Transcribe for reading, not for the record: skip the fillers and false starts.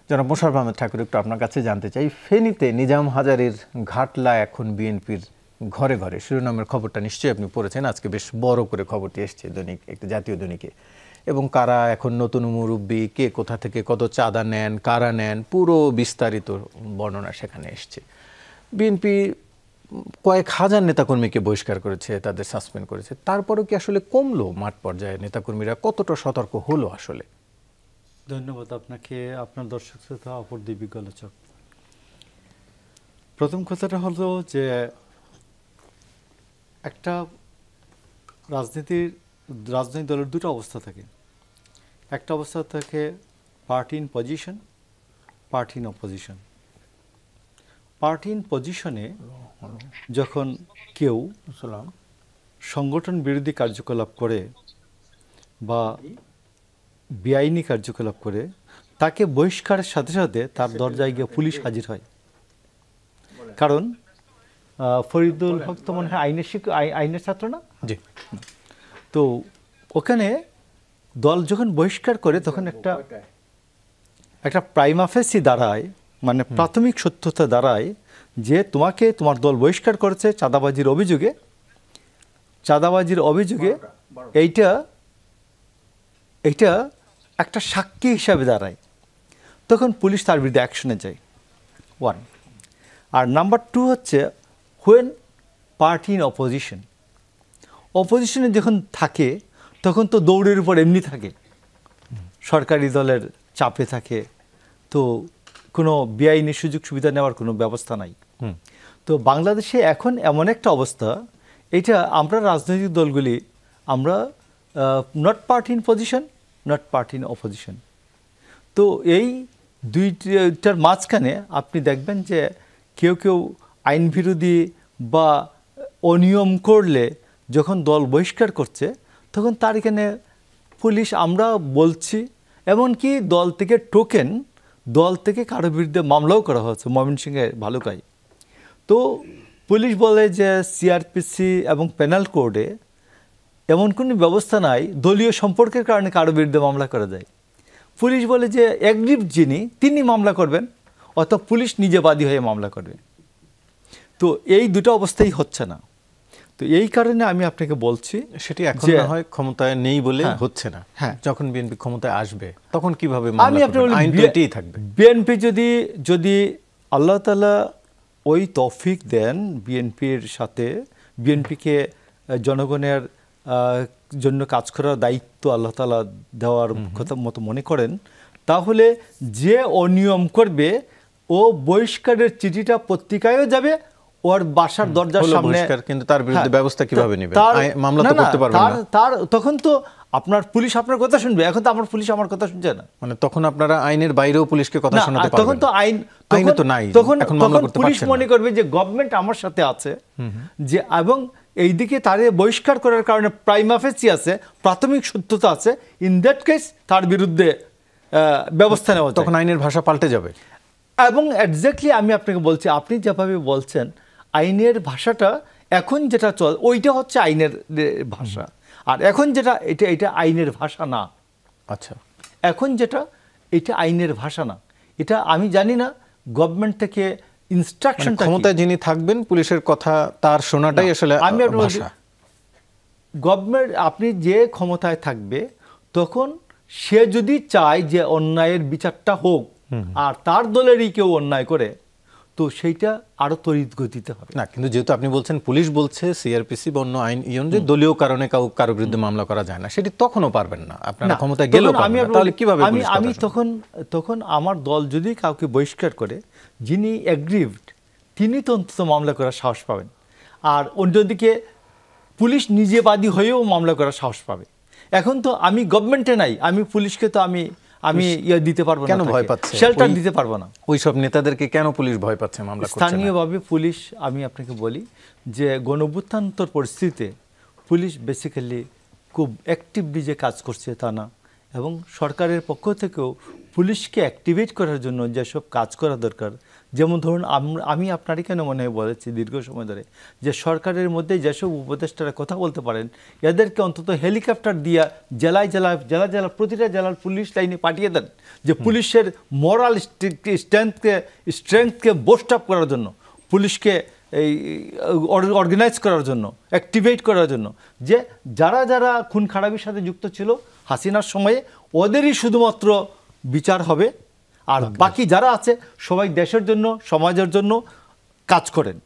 জনাব মোশাররফ আহমেদ ঠাকুর, একটু আপনার কাছে জানতে চাই, ফেনীতে নিজাম হাজারীর ঘাটলা এখন বিএনপির ঘরে ঘরে, শিরোনামের খবরটা নিশ্চয়ই আপনি পড়েছেন, আজকে বেশ বড় করে খবরটি এসছে দৈনিক, একটা জাতীয় দৈনিকে, এবং কারা এখন নতুন মুরব্বী, কে কোথা থেকে কত চাঁদা নেন, কারা নেন, পুরো বিস্তারিত বর্ণনা সেখানে এসছে। বিএনপি কয়েক হাজার নেতাকর্মীকে বহিষ্কার করেছে, তাদের সাসপেন্ড করেছে, তারপরেও কি আসলে কমলো মাঠ পর্যায়ে নেতাকর্মীরা, কতটা সতর্ক হলো আসলে? ধন্যবাদ আপনাকে, আপনার দর্শক শ্রোতা, অপর দিব্যিক আলোচক। প্রথম কথাটা হলো যে একটা রাজনৈতিক দলের দুটো অবস্থা থাকে। একটা অবস্থা থাকে party in position, party in opposition. Party in পজিশনে যখন কেউ সংগঠন বিরোধী কার্যকলাপ করে বা বেআইনি কার্যকলাপ করে, তাকে বহিষ্কারের সাথে সাথে তার দরজায় গিয়ে পুলিশ হাজির হয়। কারণ ফরিদুল হক তো মনে হয় আইনের ছাত্র না? জি। তো ওখানে দল যখন বহিষ্কার করে তখন একটা প্রাইমা ফেসি দাঁড়ায়, মানে প্রাথমিক সত্যতা দাঁড়ায় যে তোমাকে তোমার দল বহিষ্কার করেছে চাঁদাবাজির অভিযোগে। এইটা একটা সাক্ষী হিসাবে দাঁড়ায়। তখন পুলিশ তার বিরুদ্ধে অ্যাকশনে যায়, 1। আর নাম্বার 2 হচ্ছে হোয়েন পার্টি ইন অপোজিশনে যখন থাকে তখন তো দৌড়ের উপর এমনি থাকে, সরকারি দলের চাপে থাকে, তো কোনো বেআইনি সুযোগ সুবিধা নেওয়ার কোনো ব্যবস্থা নাই। তো বাংলাদেশে এখন এমন একটা অবস্থা, এটা আমরা রাজনৈতিক দলগুলি আমরা not party in position, not party in opposition. তো এই দুইটার মাঝখানে আপনি দেখবেন যে কেউ আইন বিরোধী বা অনিয়ম করলে যখন দল বহিষ্কার করছে তখন তার এখানে পুলিশ, আমরা বলছি এমনকি দল থেকে কারো বিরুদ্ধে মামলাও করা হয়েছে ময়মনসিংহে ভালুকায়। তো পুলিশ বলে যে সিআরপিসি এবং পেনাল কোডে এমন কোনো ব্যবস্থা নাই দলীয় সম্পর্কের কারণে কারো বিরুদ্ধে মামলা করা যায়। পুলিশ বলে যে অ্যাগ্রিভড তিনি মামলা করবেন, অথবা পুলিশ নিজে বাদী হয়ে মামলা করবে। তো এই দুটো অবস্থাই হচ্ছে না। তো এই কারণে আমি আপনাকে বলছি সেটি এখন না হয় ক্ষমতায় নেই বলে হচ্ছে না। হ্যাঁ, যখন বিএনপি ক্ষমতায় আসবে তখন কিভাবে বিএনপি যদি আল্লাহ তাআলা ওই তৌফিক দেন, বিএনপিকে জনগণের জন্য কাজ করার দায়িত্ব আল্লাহ তাআলা দেওয়ার কথা মতো মনে করেন, তাহলে যে অনিয়ম করবে ও বহিষ্কারের চিঠিটা পত্রিকায়ও যাবে, ওর বাসার দরজার সামনে। কিন্তু তার বিরুদ্ধে ব্যবস্থা কিভাবে নেবে? মামলা তো করতে পারবে না। তখন তো আপনার পুলিশ আপনার কথা শুনবে। এখন তো আমার পুলিশ আমার কথা শুনছে না। মানে তখন আপনারা আইনের বাইরেও পুলিশকে কথা শোনাতে পারবেন। তখন তো আইন তো নাই। তখন পুলিশ মনে করবে যে গভর্নমেন্ট আমার সাথে আছে, যে এবং এইদিকে তারে বহিষ্কার করার কারণে প্রাইমা ফেসি আছে, প্রাথমিক সত্যতা আছে, ইন দ্যাট কেস তার বিরুদ্ধে ব্যবস্থা নেওয়া। তখন আইনের ভাষা পাল্টে যাবে। এবং এক্স্যাক্টলি আমি আপনাকে বলছি, আপনি যেভাবে বলছেন আইনের ভাষাটা এখন যেটা ওইটা হচ্ছে আইনের ভাষা, আর এখন যেটা এটা আইনের ভাষা না। আচ্ছা, এখন যেটা এটা আইনের ভাষা না। এটা আমি জানি না গভর্নমেন্ট থেকে ইনস্ট্রাকশন, ক্ষমতায় যিনি থাকবেন পুলিশের কথা তার শোনাটাই আসলে ভাষা। গভর্নমেন্ট, আপনি যে ক্ষমতায় থাকবে তখন সে যদি চায় যে অন্যায়ের বিচারটা হোক, আর তার দলেরই কেউ অন্যায় করে, তো সেইটা আরো তড়িৎ গতিতে হবে না। কিন্তু যেহেতু আপনি বলছেন পুলিশ বলছে সিআরপিসি বা অন্য আইন যে দলীয় কারণে কারো বিরুদ্ধে মামলা করা যায় না, সেটি তখনও পারবেন না আপনারা ক্ষমতায় গেলেও। তাহলে কিভাবে? আমি তখন আমার দল যদি কাউকে বহিষ্কার করে, যিনি অ্যাগ্রিভড তিনি তো অন্তত মামলা করার সাহস পাবেন, আর অন্যদিকে পুলিশ নিজে বাদী হয়েও মামলা করার সাহস পাবে। এখন তো আমি গভর্নমেন্টে নাই, আমি পুলিশকে তো আমি দিতে পারবো না। কেন ভয় পাচ্ছে? শেল্টার দিতে পারবো না। ওইসব নেতাদেরকে কেন পুলিশ ভয় পাচ্ছে মামলা করতে? স্থানীয়ভাবে পুলিশ, আমি আপনাকে বলি যে গণঅভ্যুত্থান্তর পরিস্থিতিতে পুলিশ বেসিক্যালি খুব অ্যাক্টিভলি যে কাজ করছে তা না, এবং সরকারের পক্ষ থেকেও পুলিশকে অ্যাক্টিভেট করার জন্য যেসব কাজ করা দরকার যেমন ধরুন আমি আপনারই কেন মনে হয় বলেছি দীর্ঘ সময় ধরে যে সরকারের মধ্যে যেসব উপদেষ্টারা কথা বলতে পারেন এদেরকে অন্তত হেলিকপ্টার দিয়া জেলায় প্রতিটা জেলার পুলিশ লাইনে পাঠিয়ে দেন, যে পুলিশের মোরাল স্ট্রেংথকে বুস্ট আপ করার জন্য, পুলিশকে এই অর্গানাইজ করার জন্য, অ্যাক্টিভেট করার জন্য, যে যারা যারা খুন খারাপির সাথে যুক্ত ছিল হাসিনার সময়ে ওদেরই শুধুমাত্র বিচার হবে, আর বাকি যারা আছে সবাই দেশের জন্য সমাজের জন্য কাজ করেন।